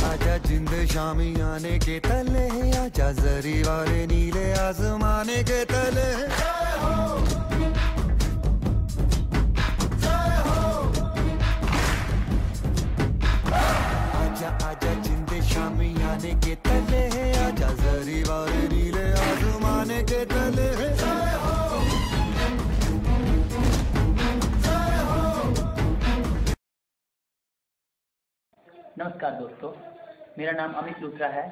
आजा जिंद शामी आने के तले, आजा जरी वाले नीले आसमाने के तले। आजा आजा जिंद शामी आने के तले, आजा जरी वाले नीले आसमाने के तले। नमस्कार दोस्तों, मेरा नाम अमित लूथरा है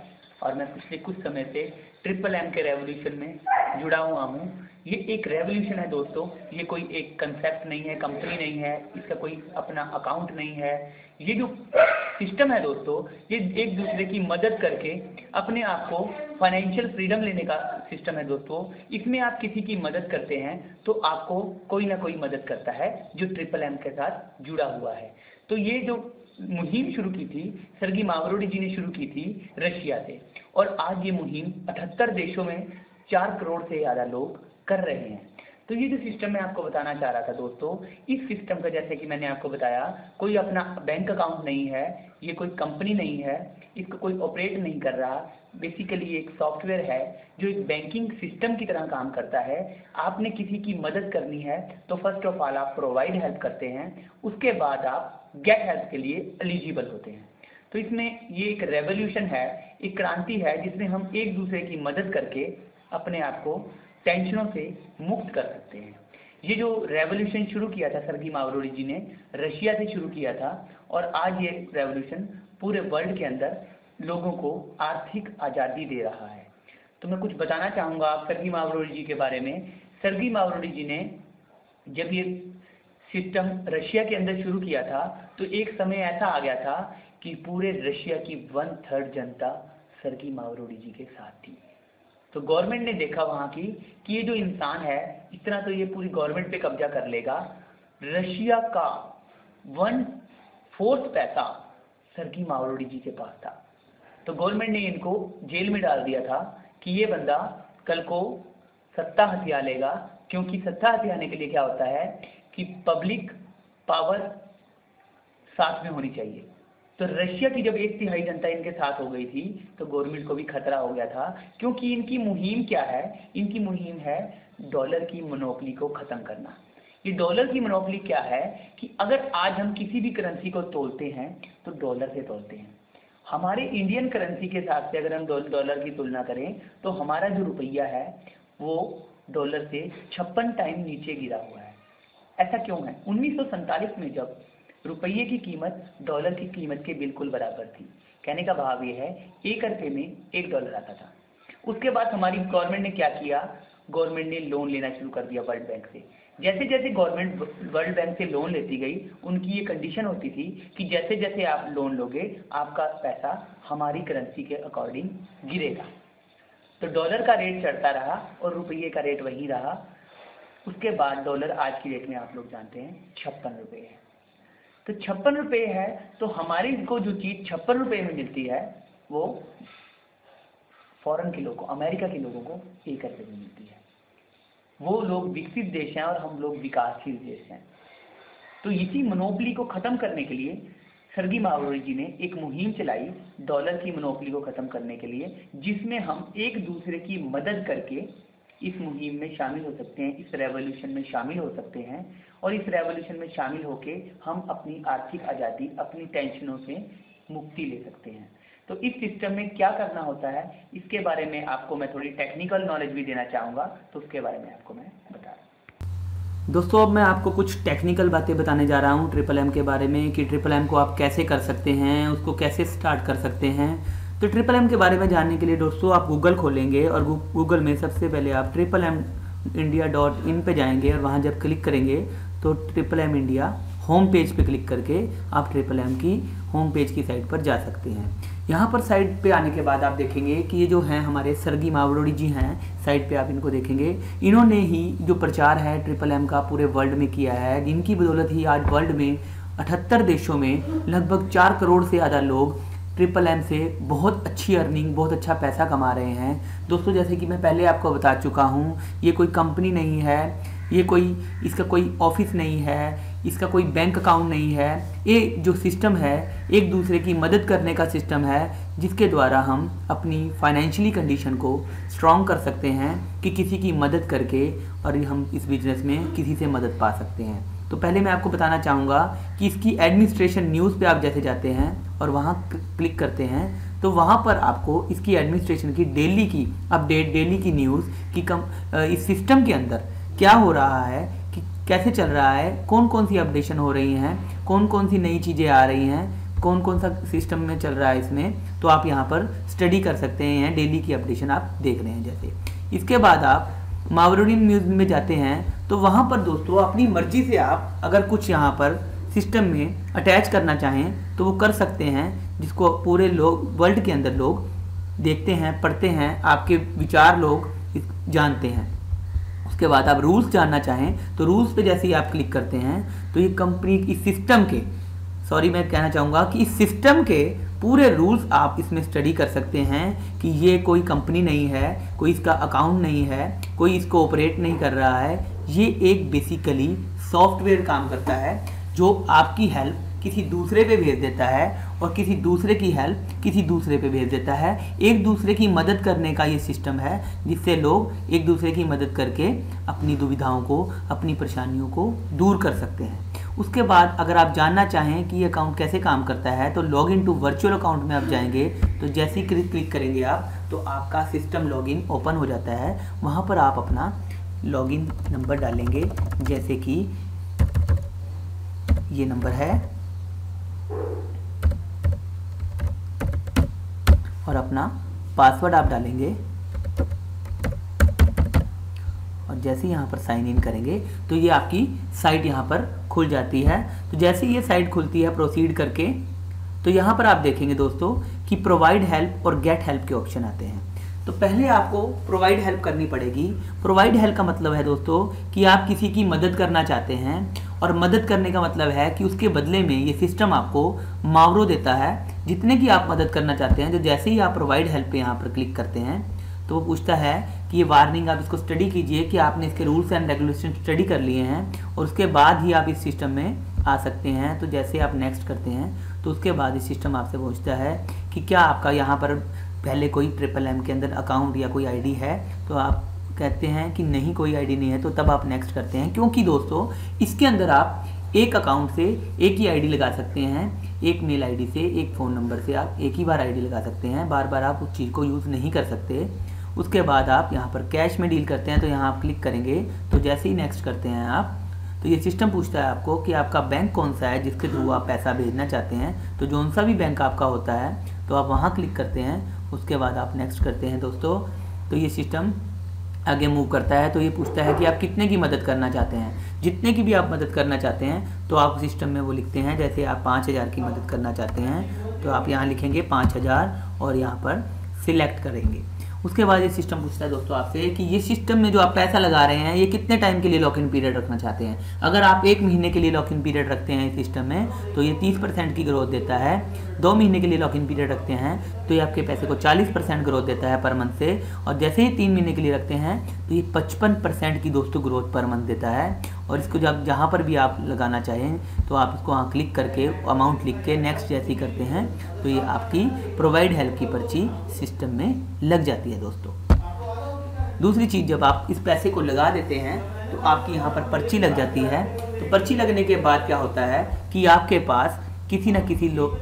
और मैं पिछले कुछ समय से ट्रिपल M के रेवोल्यूशन में जुड़ा हुआ हूँ। ये एक रेवोल्यूशन है दोस्तों, ये कोई एक कंसेप्ट नहीं है, कंपनी नहीं है, इसका कोई अपना अकाउंट नहीं है। ये जो सिस्टम है दोस्तों, ये एक दूसरे की मदद करके अपने आप को फाइनेंशियल फ्रीडम लेने का सिस्टम है दोस्तों। इसमें आप किसी की मदद करते हैं तो आपको कोई ना कोई मदद करता है जो ट्रिपल M के साथ जुड़ा हुआ है। तो ये जो मुहिम शुरू की थी सर्गी मावरोडी जी ने शुरू की थी रशिया से, और आज ये मुहिम 78 देशों में 4 करोड़ से ज़्यादा लोग कर रहे हैं। तो ये जो सिस्टम मैं आपको बताना चाह रहा था दोस्तों, इस सिस्टम का जैसे कि मैंने आपको बताया, कोई अपना बैंक अकाउंट नहीं है, ये कोई कंपनी नहीं है, इसको कोई ऑपरेट नहीं कर रहा। बेसिकली एक सॉफ्टवेयर है जो एक बैंकिंग सिस्टम की तरह काम करता है। आपने किसी की मदद करनी है तो फर्स्ट ऑफ ऑल आप प्रोवाइड हेल्प करते हैं, उसके बाद आप गेट हेल्प के लिए एलिजिबल होते हैं। तो इसमें ये एक रेवोल्यूशन है, एक क्रांति है जिसमें हम एक दूसरे की मदद करके अपने आप को टेंशनों से मुक्त कर सकते हैं। ये जो रेवोल्यूशन शुरू किया था सर्गी मावरोडी जी ने रशिया से शुरू किया था, और आज ये रेवोल्यूशन पूरे वर्ल्ड के अंदर लोगों को आर्थिक आज़ादी दे रहा है। तो मैं कुछ बताना चाहूँगा सर्गी मावरोडी जी के बारे में। सर्गी मावरोडी जी ने जब ये सिस्टम रशिया के अंदर शुरू किया था तो एक समय ऐसा आ गया था कि पूरे रशिया की 1/3 जनता सर्गी मावरोडी जी के साथ थी। तो गवर्नमेंट ने देखा वहाँ की कि ये जो इंसान है इस तरह तो ये पूरी गवर्नमेंट पे कब्जा कर लेगा। रशिया का 1/4 पैसा सर्गी मावरोडी जी के पास था। तो गवर्नमेंट ने इनको जेल में डाल दिया था कि ये बंदा कल को सत्ता हथिया लेगा, क्योंकि सत्ता हथियाने के लिए क्या होता है कि पब्लिक पावर साथ में होनी चाहिए। तो रशिया की जब 1/3 जनता इनके साथ हो गई थी तो गवर्नमेंट को भी खतरा हो गया था, क्योंकि इनकी मुहिम क्या है, इनकी मुहिम है डॉलर की मोनोपोली को ख़त्म करना। ये डॉलर की मोनोपोली क्या है कि अगर आज हम किसी भी करेंसी को तोलते हैं तो डॉलर से तोलते हैं। हमारे इंडियन करेंसी के हिसाब से अगर हम डॉलर की तुलना करें तो हमारा जो रुपया है वो डॉलर से 56 टाइम नीचे गिरा हुआ है। ऐसा क्यों है? 1947 में जब रुपये की कीमत डॉलर की कीमत के बिल्कुल बराबर थी, कहने का भाव ये है 1 रुपये में 1 डॉलर आता था। उसके बाद हमारी गवर्नमेंट ने क्या किया, गवर्नमेंट ने लोन लेना शुरू कर दिया वर्ल्ड बैंक से। जैसे जैसे गवर्नमेंट वर्ल्ड बैंक से लोन लेती गई, उनकी ये कंडीशन होती थी कि जैसे जैसे आप लोन लोगे आपका पैसा हमारी करेंसी के अकॉर्डिंग गिरेगा। तो डॉलर का रेट चढ़ता रहा और रुपये का रेट वही रहा। उसके बाद डॉलर आज की डेट में आप लोग जानते हैं 56 रुपये है। तो 56 रुपये है तो हमारी को जो चीज़ 56 रुपये में मिलती है वो फॉरेन के लोगों को, अमेरिका के लोगों को 1 रुपये में मिलती है। वो लोग विकसित देश हैं और हम लोग विकासशील देश हैं। तो इसी मोनोपोली को ख़त्म करने के लिए सर्गी मावरोडी जी ने एक मुहिम चलाई डॉलर की मोनोपोली को ख़त्म करने के लिए, जिसमें हम एक दूसरे की मदद करके इस मुहिम में शामिल हो सकते हैं, इस रेवोल्यूशन में शामिल हो सकते हैं, और इस रेवोल्यूशन में शामिल होके हम अपनी आर्थिक आज़ादी, अपनी टेंशनों से मुक्ति ले सकते हैं। तो इस सिस्टम में क्या करना होता है इसके बारे में आपको मैं थोड़ी टेक्निकल नॉलेज भी देना चाहूँगा, तो उसके बारे में आपको मैं बता रहा हूँ। दोस्तों, अब मैं आपको कुछ टेक्निकल बातें बताने जा रहा हूँ ट्रिपल एम के बारे में कि ट्रिपल एम को आप कैसे कर सकते हैं, उसको कैसे स्टार्ट कर सकते हैं। तो ट्रिपल एम के बारे में जानने के लिए दोस्तों आप गूगल खोलेंगे और गूगल में सबसे पहले आप triplmindia.in पे जाएंगे और वहाँ जब क्लिक करेंगे तो triple M India home page पे क्लिक करके आप ट्रिपल एम की होम पेज की साइट पर जा सकते हैं। यहाँ पर साइड पे आने के बाद आप देखेंगे कि ये जो हैं हमारे सरगी मावड़ोड़ी जी हैं, साइड पे आप इनको देखेंगे, इन्होंने ही जो प्रचार है ट्रिपल एम का पूरे वर्ल्ड में किया है, जिनकी बदौलत ही आज वर्ल्ड में 78 देशों में लगभग 4 करोड़ से ज़्यादा लोग ट्रिपल एम से बहुत अच्छी अर्निंग, बहुत अच्छा पैसा कमा रहे हैं। दोस्तों जैसे कि मैं पहले आपको बता चुका हूँ, ये कोई कंपनी नहीं है, ये कोई इसका कोई ऑफिस नहीं है, इसका कोई बैंक अकाउंट नहीं है। ये जो सिस्टम है एक दूसरे की मदद करने का सिस्टम है, जिसके द्वारा हम अपनी फाइनेंशियली कंडीशन को स्ट्रॉन्ग कर सकते हैं कि किसी की मदद करके, और हम इस बिजनेस में किसी से मदद पा सकते हैं। तो पहले मैं आपको बताना चाहूँगा कि इसकी एडमिनिस्ट्रेशन न्यूज़ पे आप जैसे जाते हैं और वहाँ क्लिक करते हैं, तो वहाँ पर आपको इसकी एडमिनिस्ट्रेशन की डेली की अपडेट, डेली की न्यूज़ कि इस सिस्टम के अंदर क्या हो रहा है, कि कैसे चल रहा है, कौन कौन सी अपडेशन हो रही हैं, कौन कौन सी नई चीज़ें आ रही हैं, कौन कौन सा सिस्टम में चल रहा है इसमें, तो आप यहाँ पर स्टडी कर सकते हैं। डेली की अपडेशन आप देख रहे हैं जैसे। इसके बाद आप मावरोडी न्यूज़ में जाते हैं, तो वहाँ पर दोस्तों अपनी मर्जी से आप अगर कुछ यहाँ पर सिस्टम में अटैच करना चाहें तो वो कर सकते हैं, जिसको पूरे लोग वर्ल्ड के अंदर लोग देखते हैं, पढ़ते हैं, आपके विचार लोग जानते हैं। उसके बाद आप रूल्स जानना चाहें तो रूल्स पे जैसे ही आप क्लिक करते हैं तो ये कंपनी इस सिस्टम के, सॉरी मैं कहना चाहूँगा कि इस सिस्टम के पूरे रूल्स आप इसमें स्टडी कर सकते हैं कि ये कोई कंपनी नहीं है, कोई इसका अकाउंट नहीं है, कोई इसको ऑपरेट नहीं कर रहा है। ये एक बेसिकली सॉफ्टवेयर काम करता है जो आपकी हेल्प किसी दूसरे पे भेज देता है और किसी दूसरे की हेल्प किसी दूसरे पे भेज देता है। एक दूसरे की मदद करने का ये सिस्टम है, जिससे लोग एक दूसरे की मदद करके अपनी दुविधाओं को, अपनी परेशानियों को दूर कर सकते हैं। उसके बाद अगर आप जानना चाहें कि ये अकाउंट कैसे काम करता है तो log in to virtual account में आप जाएंगे, तो जैसे ही क्लिक करेंगे आप तो आपका सिस्टम लॉगिन ओपन हो जाता है। वहाँ पर आप अपना लॉगिन नंबर डालेंगे, जैसे कि ये नंबर है, और अपना पासवर्ड आप डालेंगे, और जैसे ही यहाँ पर साइन इन करेंगे तो ये आपकी साइट यहाँ पर खुल जाती है। तो जैसे ये साइट खुलती है प्रोसीड करके, तो यहाँ पर आप देखेंगे दोस्तों कि प्रोवाइड हेल्प और गेट हेल्प के ऑप्शन आते हैं। तो पहले आपको प्रोवाइड हेल्प करनी पड़ेगी। प्रोवाइड हेल्प का मतलब है दोस्तों कि आप किसी की मदद करना चाहते हैं, और मदद करने का मतलब है कि उसके बदले में ये सिस्टम आपको मावरो देता है जितने की आप मदद करना चाहते हैं। तो जैसे ही आप प्रोवाइड हेल्प पे यहाँ पर क्लिक करते हैं तो वो पूछता है कि ये वार्निंग, आप इसको स्टडी कीजिए कि आपने इसके रूल्स एंड रेगुलेशन स्टडी कर लिए हैं, और उसके बाद ही आप इस सिस्टम में आ सकते हैं। तो जैसे आप नेक्स्ट करते हैं तो उसके बाद इस सिस्टम आपसे पूछता है कि क्या आपका यहाँ पर पहले कोई ट्रिपल एम के अंदर अकाउंट या कोई आईडी है। तो आप कहते हैं कि नहीं, कोई आईडी नहीं है, तो तब आप नेक्स्ट करते हैं, क्योंकि दोस्तों इसके अंदर आप एक अकाउंट से एक ही आईडी लगा सकते हैं। एक मेल आईडी से, एक फ़ोन नंबर से आप एक ही बार आईडी लगा सकते हैं, बार बार आप उस चीज़ को यूज़ नहीं कर सकते। उसके बाद आप यहाँ पर कैश में डील करते हैं, तो यहाँ आप क्लिक करेंगे, तो जैसे ही नेक्स्ट करते हैं आप तो ये सिस्टम पूछता है आपको कि आपका बैंक कौन सा है जिसके थ्रू आप पैसा भेजना चाहते हैं। तो जो सा भी बैंक आपका होता है तो आप वहाँ क्लिक करते हैं। उसके बाद आप नेक्स्ट करते हैं दोस्तों, तो ये सिस्टम आगे मूव करता है। तो ये पूछता है कि आप कितने की मदद करना चाहते हैं। जितने की भी आप मदद करना चाहते हैं तो आप सिस्टम में वो लिखते हैं। जैसे आप 5000 की मदद करना चाहते हैं तो आप यहाँ लिखेंगे 5000 और यहाँ पर सिलेक्ट करेंगे। उसके बाद ये सिस्टम पूछता है दोस्तों आपसे कि ये सिस्टम में जो आप पैसा लगा रहे हैं ये कितने टाइम के लिए लॉक इन पीरियड रखना चाहते हैं। अगर आप 1 महीने के लिए लॉक इन पीरियड रखते हैं इस सिस्टम में तो ये 30% की ग्रोथ देता है। 2 महीने के लिए लॉक इन पीरियड रखते हैं तो ये आपके पैसे को 40% ग्रोथ देता है पर मंथ से। और जैसे ही 3 महीने के लिए रखते हैं तो ये 55% की दोस्तों ग्रोथ पर मंथ देता है। और इसको जब जहाँ पर भी आप लगाना चाहें तो आप इसको वहाँ क्लिक करके अमाउंट लिख के नेक्स्ट जैसे ही करते हैं तो ये आपकी प्रोवाइड हेल्प की पर्ची सिस्टम में लग जाती है दोस्तों। दूसरी चीज़, जब आप इस पैसे को लगा देते हैं तो आपकी यहाँ पर पर्ची लग जाती है। तो पर्ची लगने के बाद क्या होता है कि आपके पास किसी न किसी लोग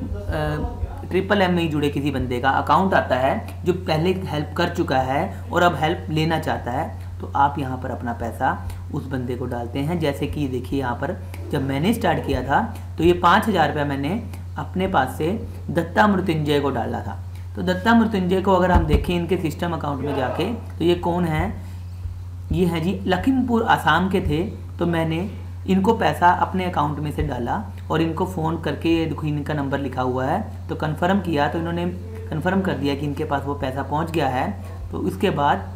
ट्रिपल एम में ही जुड़े किसी बंदे का अकाउंट आता है जो पहले हेल्प कर चुका है और अब हेल्प लेना चाहता है। तो आप यहाँ पर अपना पैसा उस बंदे को डालते हैं। जैसे कि देखिए यहाँ पर जब मैंने स्टार्ट किया था तो ये 5000 रुपया मैंने अपने पास से दत्ता मृत्युंजय को डाला था। तो दत्ता मृत्युंजय को अगर हम देखें इनके सिस्टम अकाउंट में जाके तो ये कौन है, ये है जी लखीमपुर आसाम के थे। तो मैंने इनको पैसा अपने अकाउंट में से डाला और इनको फ़ोन करके, ये देखो इनका नंबर लिखा हुआ है, तो कन्फर्म किया तो इन्होंने कंफर्म कर दिया कि इनके पास वो पैसा पहुंच गया है, तो उसके बाद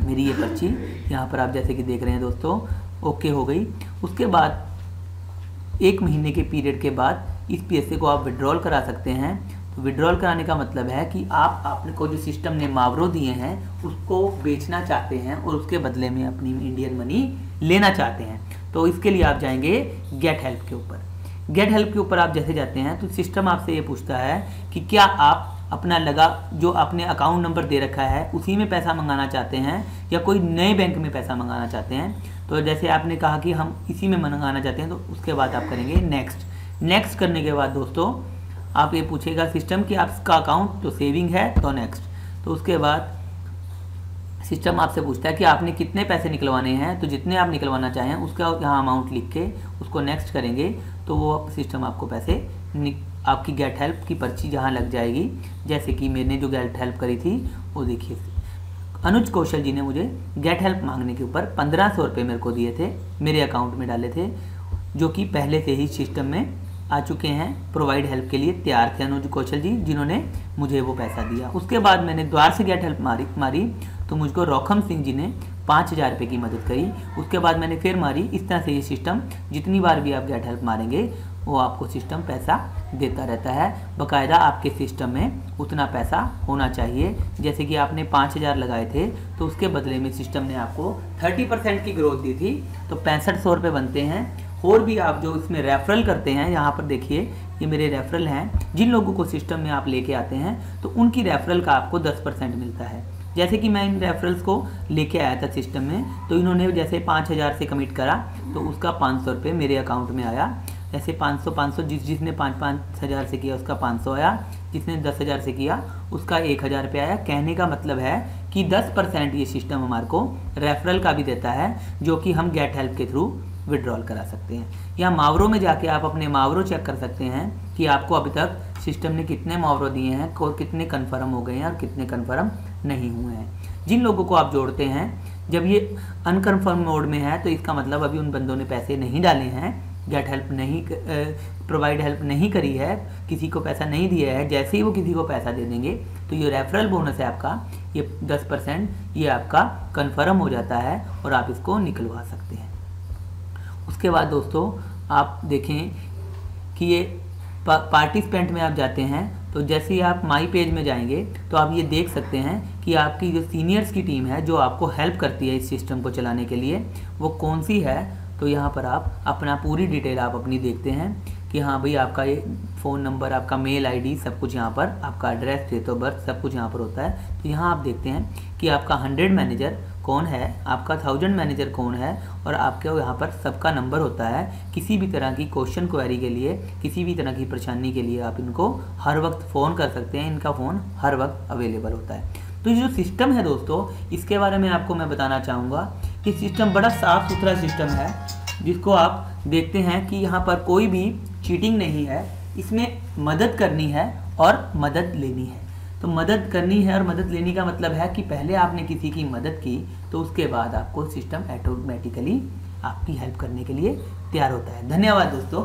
मेरी ये पर्ची यहाँ पर आप जैसे कि देख रहे हैं दोस्तों ओके हो गई। उसके बाद 1 महीने के पीरियड के बाद इस पैसे को आप विड्रॉल करा सकते हैं। तो विड्रॉल कराने का मतलब है कि आप आपने को जो सिस्टम ने मावरो दिए हैं उसको बेचना चाहते हैं और उसके बदले में अपनी इंडियन मनी लेना चाहते हैं। तो इसके लिए आप जाएंगे गेट हेल्प के ऊपर। गेट हेल्प के ऊपर आप जैसे जाते हैं तो सिस्टम आपसे ये पूछता है कि क्या आप अपना जो आपने अकाउंट नंबर दे रखा है उसी में पैसा मंगाना चाहते हैं या कोई नए बैंक में पैसा मंगाना चाहते हैं। तो जैसे आपने कहा कि हम इसी में मंगाना चाहते हैं, तो उसके बाद आप करेंगे नेक्स्ट। नेक्स्ट करने के बाद दोस्तों आप ये पूछेगा सिस्टम कि आपका अकाउंट तो सेविंग है, तो नेक्स्ट। तो उसके बाद सिस्टम आपसे पूछता है कि आपने कितने पैसे निकलवाने हैं, तो जितने आप निकलवाना चाहें उसका यहाँ अमाउंट लिख के उसको नेक्स्ट करेंगे तो वो सिस्टम आपको पैसे आपकी गेट हेल्प की पर्ची जहाँ लग जाएगी। जैसे कि मैंने जो गेट हेल्प करी थी वो देखिए, अनुज कौशल जी ने मुझे गेट हेल्प मांगने के ऊपर 1500 रुपये मेरे को दिए थे, मेरे अकाउंट में डाले थे, जो कि पहले से ही सिस्टम में आ चुके हैं, प्रोवाइड हेल्प के लिए तैयार थे अनुज कौशल जी, जिन्होंने मुझे वो पैसा दिया। उसके बाद मैंने द्वार से गेट हेल्प मारी तो मुझको रोखम सिंह जी ने 5000 रुपये की मदद करी। उसके बाद मैंने फिर मारी। इस तरह से ये सिस्टम जितनी बार भी आप गेट हेल्प मारेंगे वो आपको सिस्टम पैसा देता रहता है। बाकायदा आपके सिस्टम में उतना पैसा होना चाहिए। जैसे कि आपने 5000 लगाए थे तो उसके बदले में सिस्टम ने आपको 30% की ग्रोथ दी थी, तो 6500 रुपये बनते हैं। और भी आप जो इसमें रेफरल करते हैं, यहाँ पर देखिए ये मेरे रेफरल हैं, जिन लोगों को सिस्टम में आप लेके आते हैं तो उनकी रेफरल का आपको 10% मिलता है। जैसे कि मैं इन रेफरल्स को लेके आया था सिस्टम में, तो इन्होंने जैसे 5000 से कमिट करा तो उसका 500 रुपये मेरे अकाउंट में आया। ऐसे 500 जिसने 5,000 से किया उसका 500 आया, जिसने 10,000 से किया उसका 1000 रुपये आया। कहने का मतलब है कि 10% ये सिस्टम हमारे को रेफरल का भी देता है, जो कि हम गेट हेल्प के थ्रू विड्रॉल करा सकते हैं। या मावरों में जाके आप अपने मावरों चेक कर सकते हैं कि आपको अभी तक सिस्टम ने कितने मावरों दिए हैं और कितने कन्फर्म हो गए हैं और कितने कन्फर्म नहीं हुए हैं। जिन लोगों को आप जोड़ते हैं जब ये अनकन्फर्म मोड में है तो इसका मतलब अभी उन बंदों ने पैसे नहीं डाले हैं, गेट हेल्प नहीं प्रोवाइड हेल्प नहीं करी है, किसी को पैसा नहीं दिया है। जैसे ही वो किसी को पैसा दे देंगे तो ये रेफरल बोनस है आपका, ये 10% ये आपका कन्फर्म हो जाता है और आप इसको निकलवा सकते हैं। उसके बाद दोस्तों आप देखें कि ये पार्टिसिपेंट में आप जाते हैं तो जैसे ही आप माई पेज में जाएंगे तो आप ये देख सकते हैं कि आपकी जो सीनियर्स की टीम है जो आपको हेल्प करती है इस सिस्टम को चलाने के लिए वो कौन सी है। तो यहाँ पर आप अपना पूरी डिटेल आप अपनी देखते हैं कि हाँ भाई आपका ये फ़ोन नंबर, आपका मेल आईडी, सब कुछ यहाँ पर, आपका एड्रेस, डेट ऑफ बर्थ, सब कुछ यहाँ पर होता है। तो यहाँ आप देखते हैं कि आपका 100 मैनेजर कौन है, आपका 1000 मैनेजर कौन है और आपके यहाँ पर सबका नंबर होता है। किसी भी तरह की क्वेश्चन क्वेरी के लिए, किसी भी तरह की परेशानी के लिए आप इनको हर वक्त फ़ोन कर सकते हैं, इनका फ़ोन हर वक्त अवेलेबल होता है। तो ये जो सिस्टम है दोस्तों, इसके बारे में आपको मैं बताना चाहूँगा कि सिस्टम बड़ा साफ़ सुथरा सिस्टम है, जिसको आप देखते हैं कि यहाँ पर कोई भी चीटिंग नहीं है। इसमें मदद करनी है और मदद लेनी है। तो मदद करनी है और मदद लेने का मतलब है कि पहले आपने किसी की मदद की तो उसके बाद आपको सिस्टम ऑटोमेटिकली आपकी हेल्प करने के लिए तैयार होता है। धन्यवाद दोस्तों।